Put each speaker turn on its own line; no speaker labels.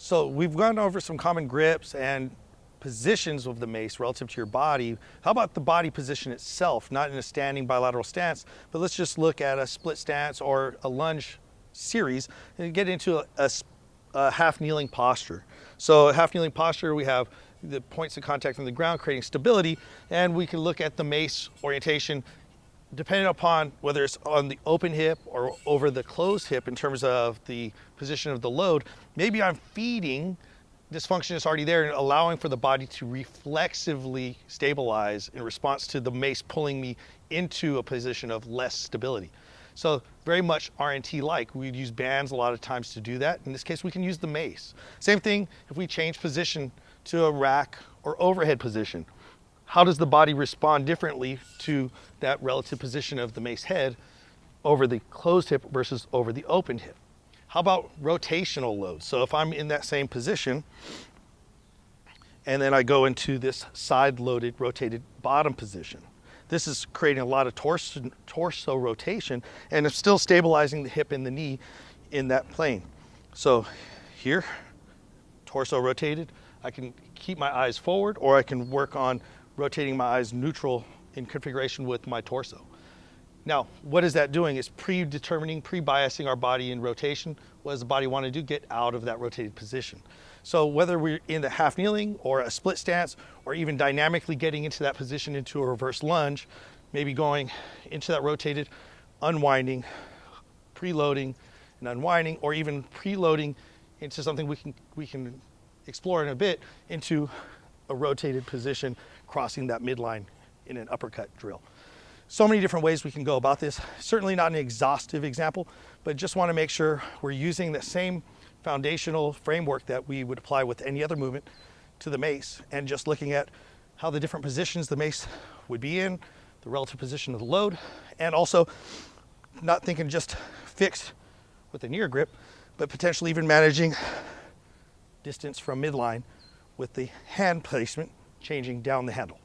So we've gone over some common grips and positions of the mace relative to your body. How about the body position itself, not in a standing bilateral stance, but let's just look at a split stance or a lunge series and get into a half kneeling posture. So a half kneeling posture, we have the points of contact on the ground creating stability, and we can look at the mace orientation depending upon whether it's on the open hip or over the closed hip in terms of the position of the load. Maybe I'm feeding dysfunction that's already there and allowing for the body to reflexively stabilize in response to the mace pulling me into a position of less stability. So very much RNT-like. We'd use bands a lot of times to do that. In this case, we can use the mace. Same thing if we change position to a rack or overhead position. How does the body respond differently to that relative position of the mace head over the closed hip versus over the open hip? How about rotational loads? So if I'm in that same position and then I go into this side-loaded, rotated bottom position, this is creating a lot of torso rotation, and it's still stabilizing the hip and the knee in that plane. So here, torso rotated, I can keep my eyes forward, or I can work on rotating my eyes neutral in configuration with my torso. Now, what is that doing? It's predetermining, pre-biasing our body in rotation. What does the body want to do? Get out of that rotated position. So whether we're in the half kneeling or a split stance, or even dynamically getting into that position into a reverse lunge, maybe going into that rotated, unwinding, preloading and unwinding, or even preloading into something we can explore in a bit, into a rotated position, crossing that midline in an uppercut drill. So many different ways we can go about this. Certainly not an exhaustive example, but just want to make sure we're using the same foundational framework that we would apply with any other movement to the mace, and just looking at how the different positions the mace would be in, the relative position of the load, and also not thinking just fixed with a near grip, but potentially even managing distance from midline with the hand placement changing down the handle.